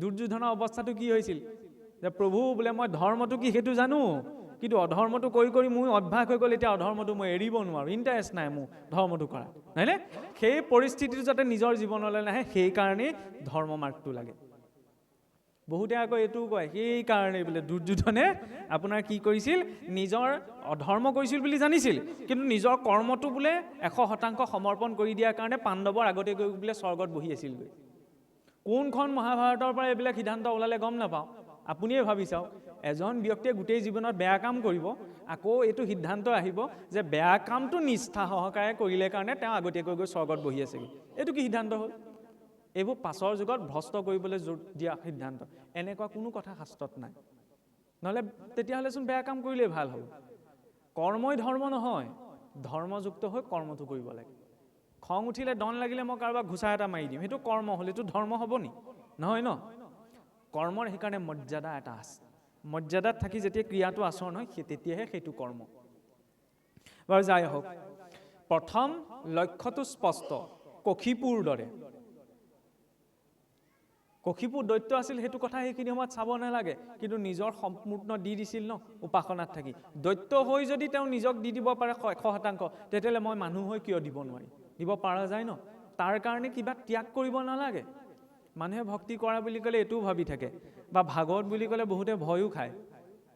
দুৰ্যোধনৰ অৱস্থাটো কি হৈছিল যে প্ৰভু বোলে মই ধৰ্মটো কি সেইটো জানো, কিন্তু অধৰ্মটো কৰি কৰি মোৰ অভ্যাস হৈ গ'ল, এতিয়া অধৰ্মটো মই এৰিব নোৱাৰোঁ, ইণ্টাৰেষ্ট নাই মোৰ ধৰ্মটো কৰা, হয়নে? সেই পৰিস্থিতিটো যাতে নিজৰ জীৱনলৈ নাহে সেইকাৰণেই ধৰ্ম মাৰ্গটো লাগে। বহুতে আকৌ এইটোও কয় সেইকাৰণে বোলে দুৰ্যোধনে আপোনাৰ কি কৰিছিল, নিজৰ অধৰ্ম কৰিছিল বুলি জানিছিল, কিন্তু নিজৰ কৰ্মটো বোলে 100% সমৰ্পণ কৰি দিয়াৰ কাৰণে পাণ্ডৱৰ আগতে গৈ বোলে স্বৰ্গত বহি আছিলগৈ। কোনখন মহাভাৰতৰ পৰা এইবিলাক সিদ্ধান্ত ওলালে গম নাপাওঁ, আপুনিয়ে ভাবি চাওক, এজন ব্যক্তিয়ে গোটেই জীৱনত বেয়া কাম কৰিব, আকৌ এইটো সিদ্ধান্ত আহিব যে বেয়া কামটো নিষ্ঠা সহকাৰে কৰিলে কাৰণে তেওঁ আগতীয়াকৈ গৈ স্বৰ্গত বহি আছেগৈ। এইটো কি সিদ্ধান্ত হ'ল? এইবোৰ পাছৰ যুগত ভ্ৰষ্ট কৰিবলৈ জোৰ দিয়া সিদ্ধান্ত। এনেকুৱা কোনো কথা শাস্ত্ৰত নাই, নহ'লে তেতিয়াহ'লেচোন বেয়া কাম কৰিলেই ভাল হ'ব। কৰ্মই ধৰ্ম নহয়, ধৰ্মযুক্ত হৈ কৰ্মটো কৰিব লাগে। খং উঠিলে দন লাগিলে মই কাৰোবাক ঘুচা এটা মাৰি দিম, সেইটো কৰ্ম হ'ল, এইটো ধৰ্ম হ'ব নি? নহয় ন। কৰ্মৰ সেইকাৰণে মৰ্যাদা এটা আছে, মৰ্যাদাত থাকি যেতিয়া ক্ৰিয়াটো আচৰণ হয় তেতিয়াহে সেইটো কৰ্ম। বাৰু যাই হওক, প্ৰথম লক্ষ্যটো স্পষ্ট, কশিপুৰ দৰে। কশিপুৰ দৈত্য আছিল, সেইটো কথা সেইখিনি সময়ত চাব নালাগে, কিন্তু নিজৰ সম্পূৰ্ণ দি দিছিল ন উপাসনাত থাকি। দৈত্য হৈ যদি তেওঁ নিজক দি দিব পাৰে 100%, তেতিয়াহ'লে মই মানুহ হৈ কিয় দিব নোৱাৰিম? দিব পৰা যায় ন। তাৰ কাৰণে কিবা ত্যাগ কৰিব নালাগে। মানুহে ভক্তি কৰা বুলি ক'লে এইটোও ভাবি থাকে, বা ভাগৱত বুলি ক'লে বহুতে ভয়ো খায়,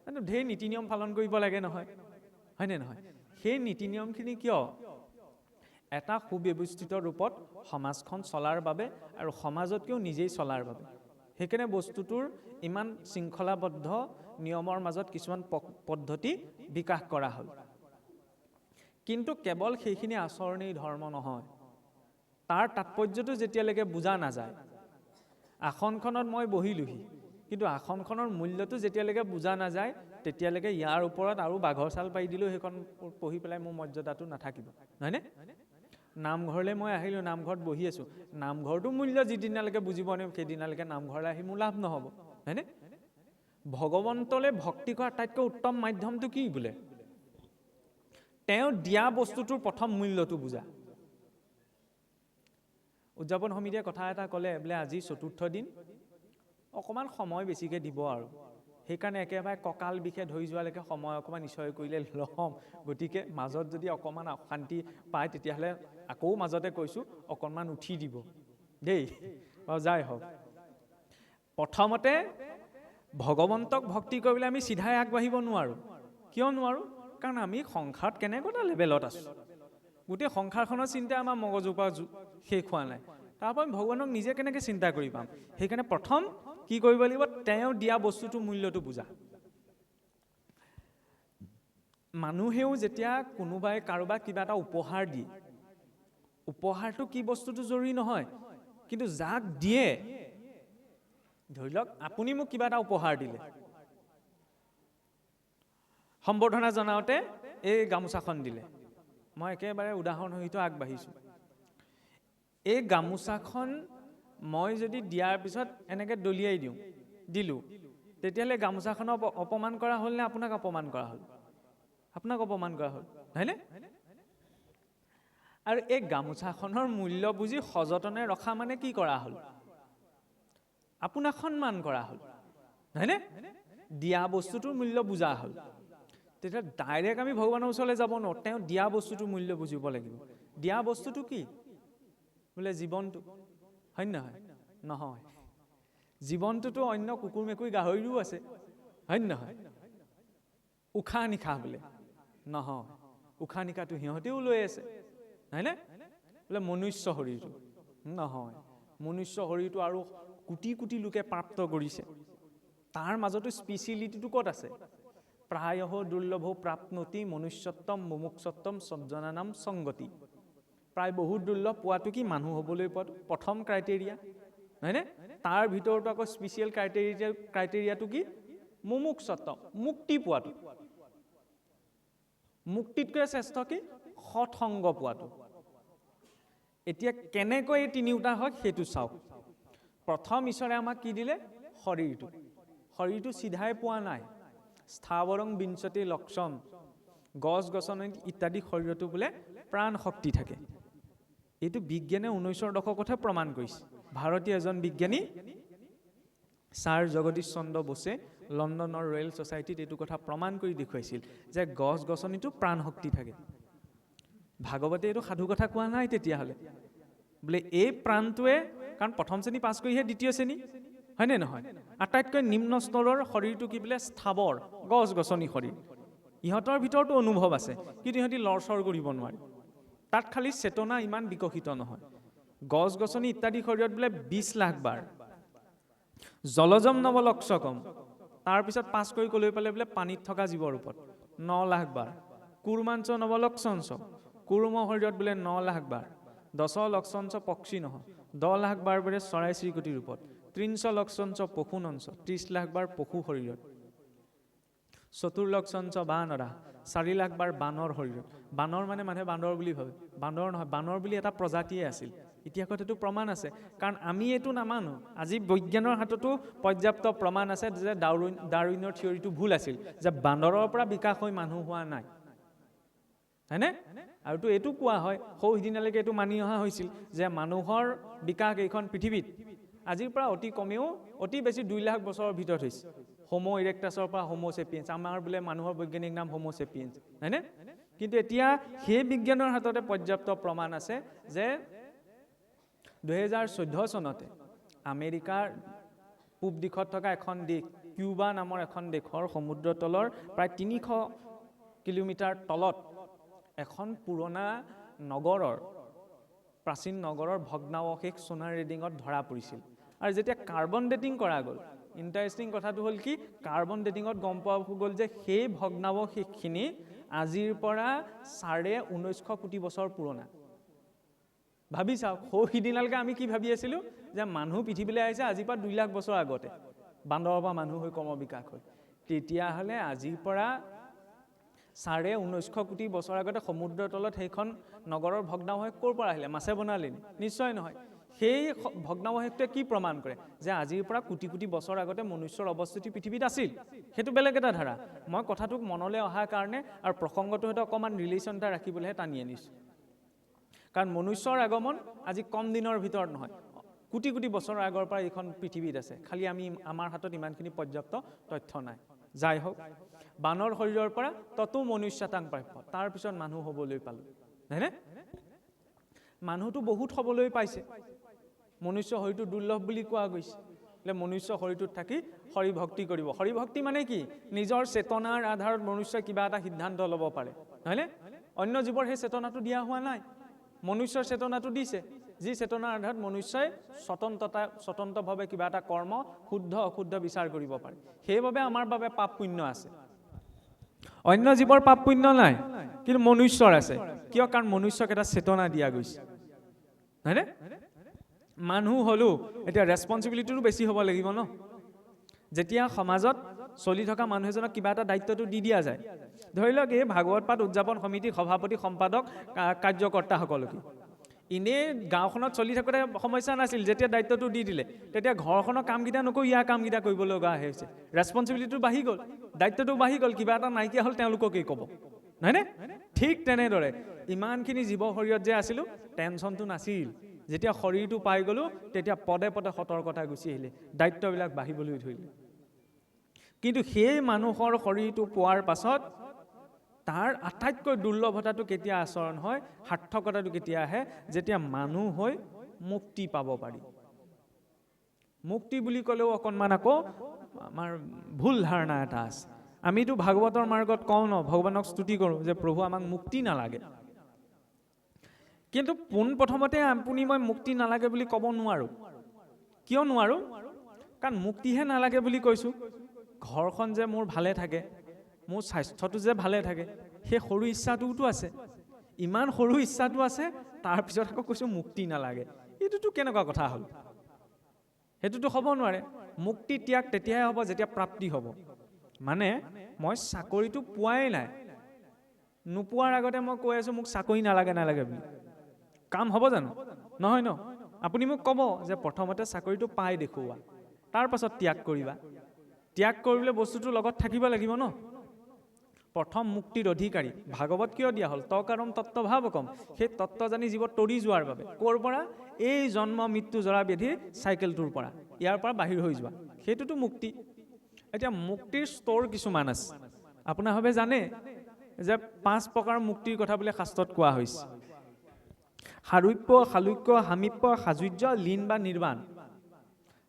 কিন্তু ঢেৰ নীতি নিয়ম পালন কৰিব লাগে নহয়, হয়নে নহয়? সেই নীতি নিয়মখিনি কিয়? এটা সুব্যৱস্থিত ৰূপত সমাজখন চলাৰ বাবে আৰু সমাজতকৈও নিজেই চলাৰ বাবে। সেইকাৰণে বস্তুটোৰ ইমান শৃংখলাবদ্ধ নিয়মৰ মাজত কিছুমান পদ্ধতি বিকাশ কৰা হ'ল। কিন্তু কেৱল সেইখিনি আচৰণেই ধৰ্ম নহয়, তাৰ তাৎপৰ্যটো যেতিয়ালৈকে বুজা নাযায়। আসনখনত মই বহিলোহি, কিন্তু আসনখনৰ মূল্যটো যেতিয়ালৈকে বুজা নাযায় তেতিয়ালৈকে ইয়াৰ ওপৰত আৰু বাঘৰ ছাল পাৰি দিলেও সেইখন পঢ়ি পেলাই মোৰ মৰ্যাদাটো নাথাকিব, নহয়নে? নামঘৰলৈ মই আহিলোঁ, নামঘৰত বহি আছোঁ, নামঘৰটো মূল্য যিদিনালৈকে বুজিব নোৱাৰিম সেইদিনালৈকে নামঘৰলৈ আহি মোৰ লাভ নহ'ব, হয়নে? ভগৱন্তলৈ ভক্তি কৰা আটাইতকৈ উত্তম মাধ্যমটো কি বোলে? তেওঁ দিয়া বস্তুটোৰ প্ৰথম মূল্যটো বুজা। উদযাপন সমিতিয়ে কথা এটা ক'লে, বোলে আজি 4ৰ্থ দিন, অকণমান সময় বেছিকৈ দিব আৰু, সেইকাৰণে একেবাৰে কঁকাল বিষে ধৰি যোৱালৈকে সময় অকণমান নিশ্চয় কৰিলে ল'ম, গতিকে মাজত যদি অকণমান অশান্তি পায় তেতিয়াহ'লে আকৌ মাজতে কৈছোঁ অকণমান উঠি দিব দেই। বাৰু যাই হওক, প্ৰথমতে ভগৱন্তক ভক্তি কৰিবলৈ আমি চিধাই আগবাঢ়িব নোৱাৰোঁ। কিয় নোৱাৰোঁ? কাৰণ আমি সংসাৰত কেনেকুৱা এটা লেভেলত আছোঁ, গোটেই সংসাৰখনৰ চিন্তা আমাৰ মগজুৰ পৰা শেষ হোৱা নাই, তাৰপৰা আমি ভগৱানক নিজে কেনেকৈ চিন্তা কৰি পাম? সেইকাৰণে প্ৰথম কি কৰিব লাগিব? তেওঁ দিয়া বস্তুটোৰ মূল্যটো বুজা। মানুহেও যেতিয়া কোনোবাই কাৰোবাক কিবা এটা উপহাৰ দিয়ে, উপহাৰটো কি বস্তুটো জৰুৰী নহয়, কিন্তু যাক দিয়ে, ধৰি লওক আপুনি মোক কিবা এটা উপহাৰ দিলে, সম্বৰ্ধনা জনাওঁতে এই গামোচাখন দিলে, মই একেবাৰে উদাহৰণ সহিত আগবাঢ়িছোঁ। এই গামোচাখন মই যদি দিয়াৰ পিছত এনেকৈ দলিয়াই দিলোঁ, তেতিয়াহ'লে গামোচাখনক অপমান কৰা হ'ল নে আপোনাক অপমান কৰা হ'ল? আপোনাক অপমান কৰা হ'ল, হয়নে? আৰু এই গামোচাখনৰ মূল্য বুজি সযতনে ৰখা মানে কি কৰা হ'ল? আপোনাক সন্মান কৰা হ'ল, হয়নে? দিয়া বস্তুটোৰ মূল্য বুজা হ'ল। তেতিয়া ডাইৰেক্ট আমি ভগৱানৰ ওচৰলৈ যাব নোৱাৰোঁ, তেওঁ দিয়া বস্তুটোৰ মূল্য বুজিব লাগিব। দিয়া বস্তুটো কি? বোলে জীৱনটো, হয় নহয়? নহয়, জীৱনটোতো অন্য কুকুৰ মেকুৰী গাহৰিও আছে, হয় নহয়? উশাহ নিশাহ বোলে নহয়, উশাহ নিশাহটো সিহঁতেও লৈ আছে, হয়নে? বোলে মনুষ্য শৰীৰটো নহয়, মনুষ্য শৰীৰটো আৰু কোটি কোটি লোকে প্ৰাপ্ত কৰিছে, তাৰ মাজতো স্পেচিয়েলিটিটো ক'ত আছে? প্ৰায়ঃ দুৰ্লভ প্ৰাপ্নতি মনুষ্যত্বম মুমুক্ষত্বম সজ্জনানাম সংগতি। প্ৰায় বহুত দুৰ্লভ পোৱাটো কি? মানুহ হ'বলৈ পোৱাটো প্ৰথম ক্ৰাইটেৰিয়া, হয়নে? তাৰ ভিতৰতো আকৌ স্পেচিয়েল ক্ৰাইটেৰিয়াটো কি? মুমুক্ষত্ব, মুক্তি পোৱাটো। মুক্তিতকৈ শ্ৰেষ্ঠ কি? সৎসংগ পোৱাটো। এতিয়া কেনেকৈ এই তিনিওটা হয় সেইটো চাওক। প্ৰথম ঈশ্বৰে আমাক কি দিলে? শৰীৰটো। শৰীৰটো চিধাই পোৱা নাই, স্থাৱৰং বিঞ্চতি লক্ষণ, গছ গছনি ইত্যাদি শৰীৰতো বোলে প্ৰাণ শক্তি থাকে। এইটো বিজ্ঞানে 19ৰ দশকতহে প্ৰমাণ কৰিছে। ভাৰতীয় এজন বিজ্ঞানী ছাৰ জগদীশ চন্দ্ৰ বোছে লণ্ডনৰ ৰয়েল ছ'চাইটিত এইটো কথা প্ৰমাণ কৰি দেখুৱাইছিল যে গছ গছনিটো প্ৰাণ শক্তি থাকে। ভাগৱতে এইটো সাধু কথা কোৱা নাই তেতিয়াহ'লে, বোলে এই প্ৰাণটোৱে, কাৰণ প্ৰথম শ্ৰেণী পাছ কৰিহে দ্বিতীয় শ্ৰেণী, হয়নে নহয়? আটাইতকৈ নিম্ন স্তৰৰ শৰীৰটো কি বোলে? স্থাৱৰ গছ গছনি শৰীৰ। ইহঁতৰ ভিতৰতো অনুভৱ আছে, কিন্তু ইহঁতি লৰচৰ কৰিব নোৱাৰে। তাত খালি চেতনা ইমান বিকশিত নহয়। গছ গছনি ইত্যাদি শৰীৰত বোলে 20 লাখ বাৰ। জলজম নৱলক্ষকম, তাৰপিছত পাছ কৰি ক'লৈ পালে বোলে? পানীত থকা জীৱৰ ওপৰত 9 লাখ বাৰ। কুৰ্মাঞ্চ নৱলক্ষঞ্চ, কুৰ্ম শৰীৰত বোলে 9 লাখ বাৰ। 10 লক্ষঞ্চ পক্ষী নহ, 10 লাখ বাৰ বোলে চৰাই চিৰিকটিৰ ওপৰত। 30 লক্ষঞ্চ পশুনঞ্চ, 30 লাখ বাৰ পশু শৰীৰত। 4 লক্ষঞ্চ বানৰা, 4 লাখ বাৰ বানৰ শৰীৰত। বানৰ মানে মানুহে বান্দৰ বুলি ভাবে, বান্দৰ নহয়, বানৰ বুলি এটা প্ৰজাতিয়ে আছিল। ইতিহাসত এইটো প্ৰমাণ আছে, কাৰণ আমি এইটো নামানো। আজি বিজ্ঞানৰ হাততো পৰ্যাপ্ত প্ৰমাণ আছে যে ডাৰউইনৰ থিয়ৰিটো ভুল আছিল, যে বান্দৰৰ পৰা বিকাশ হৈ মানুহ হোৱা নাই, হয়নে? আৰুতো এইটো কোৱা হয়, সৌ সিদিনালৈকে এইটো মানি অহা হৈছিল যে মানুহৰ বিকাশ এইখন পৃথিৱীত আজিৰ পৰা অতি কমেও অতি বেছি 2 লাখ বছৰৰ ভিতৰত হৈছে। হোমো ইৰেক্টাছৰ পৰা হোমো চেপিয়েন্স, আমাৰ বোলে মানুহৰ বৈজ্ঞানিক নাম হোমো চেপিয়েন্স, হয়নে? কিন্তু এতিয়া সেই বিজ্ঞানৰ হাততে পৰ্যাপ্ত প্ৰমাণ আছে যে 2014 চনতে আমেৰিকাৰ পূব দিশত থকা এখন দেশ, কিউবা নামৰ এখন দেশৰ সমুদ্ৰ তলৰ প্ৰায় 300 কিলোমিটাৰ তলত এখন পুৰণা নগৰৰ, প্ৰাচীন নগৰৰ ভগ্নাৱশেষ সোনাৰ ৰেডিঙত ধৰা পৰিছিল। আৰু যেতিয়া কাৰ্বন ডেটিং কৰা গ'ল, ইণ্টাৰেষ্টিং কথাটো হ'ল কি, কাৰ্বন ডেটিঙত গম পোৱা গ'ল যে সেই ভগ্নাৱশেষখিনি আজিৰ পৰা 19.5 কোটি বছৰ পুৰণা। ভাবি চাওক, সৌ সিদিনালৈকে আমি কি ভাবি আছিলোঁ যে মানুহ পৃথিৱীলৈ আহিছে আজিৰ পৰা 2 লাখ বছৰ আগতে, বান্দৰৰ পৰা মানুহ হৈ ক্ৰম বিকাশ হ'ল। তেতিয়াহ'লে আজিৰ পৰা 19.5 কোটি বছৰ আগতে সমুদ্ৰৰ তলত সেইখন নগৰৰ ভগ্নাৱশেষ ক'ৰ পৰা আহিলে? মাছে বনালে? নিশ্চয় নহয়। সেই ভগ্নাৱশেষটোৱে কি প্ৰমাণ কৰে? যে আজিৰ পৰা কোটি কোটি বছৰ আগতে মনুষ্যৰ অৱস্থিতি পৃথিৱীত আছিল। সেইটো বেলেগ এটা ধাৰা। মই কথাটোক মনলৈ অহাৰ কাৰণে আৰু প্ৰসংগটোৰ সৈতে অকণমান ৰিলেশ্যন এটা ৰাখিবলৈহে টানি আনিছোঁ। কাৰণ মনুষ্যৰ আগমন আজি কম দিনৰ ভিতৰত নহয়, কোটি কোটি বছৰৰ আগৰ পৰা এইখন পৃথিৱীত আছে, খালি আমাৰ হাতত ইমানখিনি পৰ্যাপ্ত তথ্য নাই। যাই হওক, বানৰ শৰীৰৰ পৰা ততো মনুষ্যতাং প্ৰাপ্য, তাৰপিছত মানুহ হ'বলৈ পালোঁ, হয়নে? মানুহটো বহুত হ'বলৈ পাইছে। মনুষ্য শৰীৰটো দুৰ্লভ বুলি কোৱা গৈছে। বোলে মনুষ্য শৰীৰটোত থাকি হৰি ভক্তি কৰিব। হৰি ভক্তি মানে কি? নিজৰ চেতনাৰ আধাৰত মনুষ্যই কিবা এটা সিদ্ধান্ত ল'ব পাৰে, হয়নে? অন্য জীৱৰ সেই চেতনাটো দিয়া হোৱা নাই, মনুষ্যৰ চেতনাটো দিছে, যি চেতনাৰ আধাৰত মনুষ্যই স্বতন্ত্ৰভাৱে কিবা এটা কৰ্ম শুদ্ধ অশুদ্ধ বিচাৰ কৰিব পাৰে। সেইবাবে আমাৰ বাবে পাপ পুণ্য আছে। অন্য জীৱৰ পাপ পুণ্য নাই, কিন্তু মনুষ্যৰ আছে। কিয়? কাৰণ মনুষ্যক এটা চেতনা দিয়া গৈছে, হয়নে? মানুহ হ'লো, এতিয়া ৰেছপঞ্চিবিলিটিটো বেছি হ'ব লাগিব ন। যেতিয়া সমাজত চলি থকা মানুহ এজনক কিবা এটা দায়িত্বটো দি দিয়া যায়, ধৰি লওক এই ভাগৱত পাঠ উদযাপন সমিতিৰ সভাপতি সম্পাদক কাৰ্যকৰ্তাসকলকে, এনেই গাঁওখনত চলি থাকোঁতে সমস্যা নাছিল। যেতিয়া দায়িত্বটো দি দিলে, তেতিয়া ঘৰখনৰ কামকেইটা নকৰি ইয়াৰ কামকেইটা কৰিব লগা হৈছে। ৰেছপঞ্চিবিলিটিটো বাঢ়ি গ'ল, দায়িত্বটো বাঢ়ি গ'ল, কিবা এটা নাইকিয়া হ'ল তেওঁলোককেই ক'ব, হয়নে? ঠিক তেনেদৰে ইমানখিনি জীৱ শৰীৰত যে আছিলোঁ, টেনশ্যনটো নাছিল। যেতিয়া শৰীৰটো পাই গ'লোঁ, তেতিয়া পদে পদে সতৰ্কতা গুচি আহিলে, দায়িত্ববিলাক বাঢ়িবলৈ ধৰিলে। কিন্তু সেই মানুহৰ শৰীৰটো পোৱাৰ পাছত তাৰ আটাইতকৈ দুৰ্লভতাটো কেতিয়া আচৰণ হয়, সাৰ্থকতাটো কেতিয়া আহে? যেতিয়া মানুহ হৈ মুক্তি পাব পাৰি। মুক্তি বুলি ক'লেও অকণমান আকৌ আমাৰ ভুল ধাৰণা এটা আছে। আমিতো ভাগৱতৰ মাৰ্গত কওঁ ন, ভগৱানক স্তুতি কৰোঁ যে প্ৰভু আমাক মুক্তি নালাগে। কিন্তু পোনপ্ৰথমতে আপুনি মই মুক্তি নালাগে বুলি ক'ব নোৱাৰোঁ। কিয় নোৱাৰোঁ? কাৰণ মুক্তিহে নালাগে বুলি কৈছোঁ। ঘৰখন যে মোৰ ভালে থাকে, মোৰ স্বাস্থ্যটো যে ভালে থাকে, সেই সৰু ইচ্ছাটোতো আছে। ইমান সৰু ইচ্ছাটো আছে, তাৰপিছত আকৌ কৈছোঁ মুক্তি নালাগে। এইটোতো কেনেকুৱা কথা হ'ল? সেইটোতো হ'ব নোৱাৰে। মুক্তি ত্যাগ তেতিয়াহে হ'ব যেতিয়া প্ৰাপ্তি হ'ব। মানে মই চাকৰিটো পোৱাই নাই, নোপোৱাৰ আগতে মই কৈ আছোঁ মোক চাকৰি নালাগে নালাগে বুলি, কাম হ'ব জানো? নহয় ন। আপুনি মোক ক'ব যে প্ৰথমতে চাকৰিটো পাই দেখুওৱা, তাৰ পাছত ত্যাগ কৰিবা। ত্যাগ কৰিবলৈ বস্তুটো লগত থাকিব লাগিব ন। প্ৰথম মুক্তিৰ অধিকাৰী ভাগৱত কিয় দিয়া হ'ল? তকাৰম তত্ত্বভাৱকম, সেই তত্ত্ব জানি জীৱ তৰি যোৱাৰ বাবে। ক'ৰ পৰা? এই জন্ম মৃত্যু জৰা ব্যাধি চাইকেলটোৰ পৰা। ইয়াৰ পৰা বাহিৰ হৈ যোৱা, সেইটোতো মুক্তি। এতিয়া মুক্তিৰ স্তৰ কিছুমান আছে, আপোনাৰভাৱে জানে যে 5 প্ৰকাৰ মুক্তিৰ কথা বোলে শাস্ত্ৰত কোৱা হৈছে। সাৰূপ্য, শালুক্য, সামীপ্য, সাযুজ্য, লীন বা নিৰ্বাণ।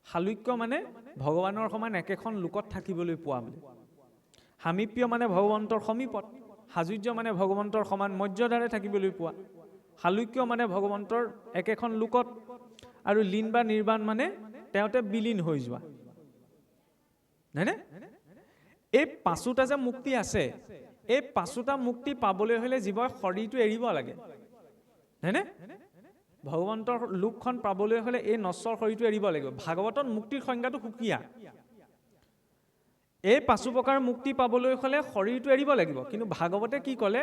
শালুক্য মানে ভগৱানৰ সমান একেখন লোকত থাকিবলৈ পোৱা বুলি। সামীপ্য মানে ভগৱন্তৰ সমীপত। সাযুজ্য মানে ভগৱন্তৰ সমান মৰ্যাদাৰে থাকিবলৈ পোৱা। শালুক্য মানে ভগৱন্তৰ একেখন লোকত। আৰু লীন বা নিৰ্বাণ মানে তেওঁতে বিলীন হৈ যোৱা, হয়নে? এই 5টা যে মুক্তি আছে, এই 5টা মুক্তি পাবলৈ হ'লে জীৱই শৰীৰটো এৰিব লাগে, হয়নে? ভগৱন্তৰ লোকখন পাবলৈ হ'লে এই নশ্বৰ শৰীৰটো এৰিব লাগিব। ভাগৱতত মুক্তিৰ সংজ্ঞাটো সুকীয়া। এই 5 প্ৰকাৰ মুক্তি পাবলৈ হ'লে শৰীৰটো এৰিব লাগিব, কিন্তু ভাগৱতে কি ক'লে,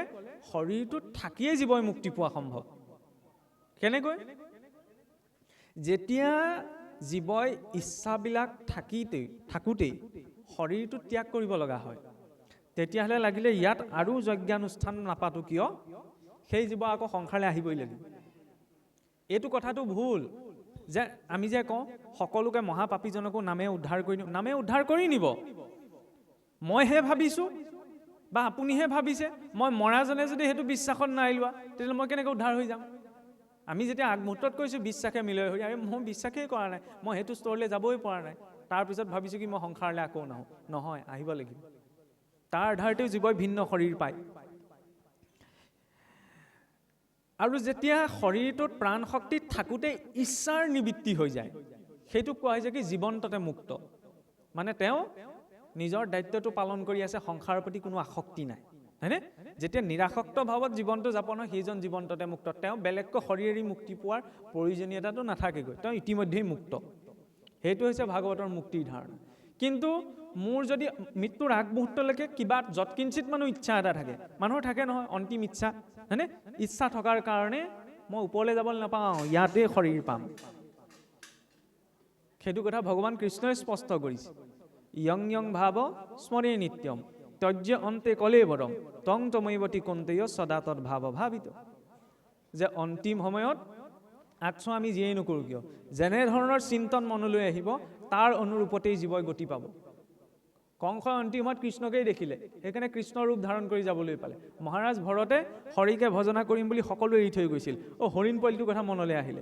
শৰীৰটোত থাকিয়েই জীৱই মুক্তি পোৱা সম্ভৱ। কেনেকৈ? যেতিয়া জীৱই ইচ্ছাবিলাক থাকোঁতেই শৰীৰটো ত্যাগ কৰিব লগা হয়, তেতিয়াহ'লে লাগিলে ইয়াত আৰু যজ্ঞানুষ্ঠান নাপাতো কিয়, সেই জীৱ আকৌ সংসাৰলৈ আহিবই লাগিব। এইটো কথাটো ভুল যে আমি যে কওঁ সকলোকে মহাপাপীজনকো নামে উদ্ধাৰ কৰি নিব। নামে উদ্ধাৰ কৰি নিব, মইহে ভাবিছোঁ বা আপুনিহে ভাবিছে। মই মৰাজনে যদি সেইটো বিশ্বাসত নাই লোৱা, তেতিয়াহ'লে মই কেনেকৈ উদ্ধাৰ হৈ যাম? আমি যেতিয়া আগমুহূৰ্তত কৈছোঁ বিশ্বাসে মিলাই হৈ, আৰে মই বিশ্বাসেই কৰা নাই, মই সেইটো স্তৰলৈ যাবই পৰা নাই, তাৰপিছত ভাবিছোঁ কি মই সংসাৰলৈ আকৌ নাহোঁ। নহয়, আহিব লাগিব। তাৰ আধাৰতেও জীৱই ভিন্ন শৰীৰ পায়। আৰু যেতিয়া শৰীৰটোত প্ৰাণ শক্তি থাকোঁতে ইচ্ছাৰ নিবৃত্তি হৈ যায়, সেইটো কোৱা হৈছে কি জীৱন্ততে মুক্ত। মানে তেওঁ নিজৰ দায়িত্বটো পালন কৰি আছে, সংসাৰৰ প্ৰতি কোনো আসক্তি নাই, হয়নে? যেতিয়া নিৰাসক্ত ভাৱত জীৱনটো যাপন হয়, সেইজন জীৱন্ততে মুক্ত। তেওঁ বেলেগকৈ শৰীৰ এৰি মুক্তি পোৱাৰ প্ৰয়োজনীয়তাটো নাথাকেগৈ, তেওঁ ইতিমধ্যেই মুক্ত। সেইটো হৈছে ভাগৱতৰ মুক্তিৰ ধাৰণা। কিন্তু মোৰ যদি মৃত্যুৰ আগমুহূৰ্তলৈকে কিবা যৎকিঞ্চিত মানুহ ইচ্ছা এটা থাকে, মানুহৰ থাকে নহয় অন্তিম ইচ্ছা, হয়নে? ইচ্ছা থকাৰ কাৰণে মই ওপৰলৈ যাবলৈ নাপাওঁ, ইয়াতেই শৰীৰ পাম। সেইটো কথা ভগৱান কৃষ্ণই স্পষ্ট কৰিছে। ইয়ং ইয়ং ভাৱ স্মৰে নিত্যম ত্যজ্য অন্তে কলেবৰম তং তমৈৱতী কন্তেয় সদা তৎ ভাৱ ভাবিত। যে অন্তিম সময়ত আগছো আমি যিয়েই নকৰোঁ কিয়, যেনেধৰণৰ চিন্তন মনলৈ আহিব তাৰ অনুৰূপতেই জীৱই গতি পাব। কংসই অন্তিম সময়ত কৃষ্ণকেই দেখিলে, সেইকাৰণে কৃষ্ণৰ ৰূপ ধাৰণ কৰি যাবলৈ পালে। মহাৰাজ ভৰতে হৰিকে ভজনা কৰিম বুলি সকলোৱে এৰি থৈ গৈছিল, হৰিণ পোৱালিটোৰ কথা মনলৈ আহিলে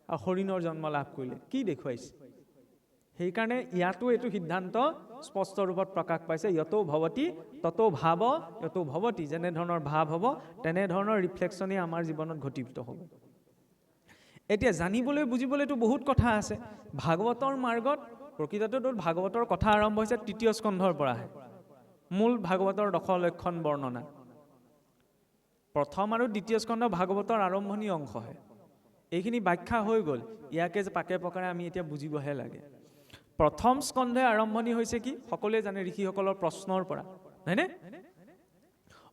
আৰু হৰিণৰ জন্ম লাভ কৰিলে। কি দেখুৱাইছে? সেইকাৰণে ইয়াতো এইটো সিদ্ধান্ত স্পষ্ট ৰূপত প্ৰকাশ পাইছে, যতো ভৱতি ততো ভাৱ যতো ভৱতি। যেনেধৰণৰ ভাৱ হ'ব তেনেধৰণৰ ৰিফ্লেকশ্যনেই আমাৰ জীৱনত ঘটিত হ'ব। এতিয়া জানিবলৈ বুজিবলৈতো বহুত কথা আছে। ভাগৱতৰ মাৰ্গত প্ৰকৃততে ভাগৱতৰ কথা আৰম্ভ হৈছে ৩য় স্কন্ধৰ পৰাহে। মূল ভাগৱতৰ 10 লক্ষণ বৰ্ণনা 1ম আৰু 2য় স্কন্ধ ভাগৱতৰ আৰম্ভণি অংশহে। এইখিনি ব্যাখ্যা হৈ গ'ল, ইয়াকে যে পাকে প্ৰকাৰে আমি এতিয়া বুজিবহে লাগে। 1ম স্কন্ধে আৰম্ভণি হৈছে কি সকলোৱে জানে, ঋষিসকলৰ প্ৰশ্নৰ পৰা, হয়নে?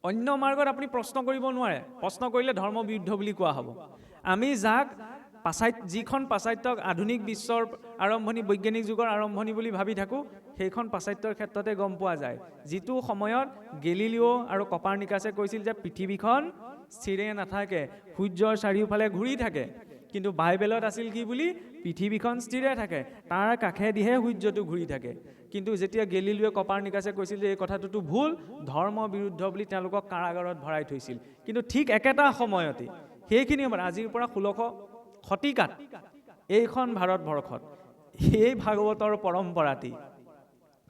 অন্য মাৰ্গত আপুনি প্ৰশ্ন কৰিব নোৱাৰে, প্ৰশ্ন কৰিলে ধৰ্ম বিৰুদ্ধ বুলি কোৱা হ'ব। আমি যাক যিখন পাশ্চাত্যক আধুনিক বিশ্বৰ আৰম্ভণি, বৈজ্ঞানিক যুগৰ আৰম্ভণি বুলি ভাবি থাকোঁ, সেইখন পাশ্চাত্যৰ ক্ষেত্ৰতে গম পোৱা যায়। যিটো সময়ত গেলিলিঅ' আৰু কপাৰ্নিকাছে কৈছিল যে পৃথিৱীখন স্থিৰে নাথাকে, সূৰ্যৰ চাৰিওফালে ঘূৰি থাকে, কিন্তু বাইবেলত আছিল কি বুলি, পৃথিৱীখন স্থিৰে থাকে, তাৰ কাষেদিহে সূৰ্যটো ঘূৰি থাকে। কিন্তু যেতিয়া গেলিলিঅ' কপাৰ্নিকাছে কৈছিল যে এই কথাটোতো ভুল, ধৰ্ম বিৰুদ্ধ বুলি তেওঁলোকক কাৰাগাৰত ভৰাই থৈছিল। কিন্তু ঠিক একেটা সময়তে সেইখিনি সময়ত আজিৰ পৰা 1600 শতিকাত এইখন ভাৰতবৰ্ষত এই ভাগৱতৰ পৰম্পৰাটি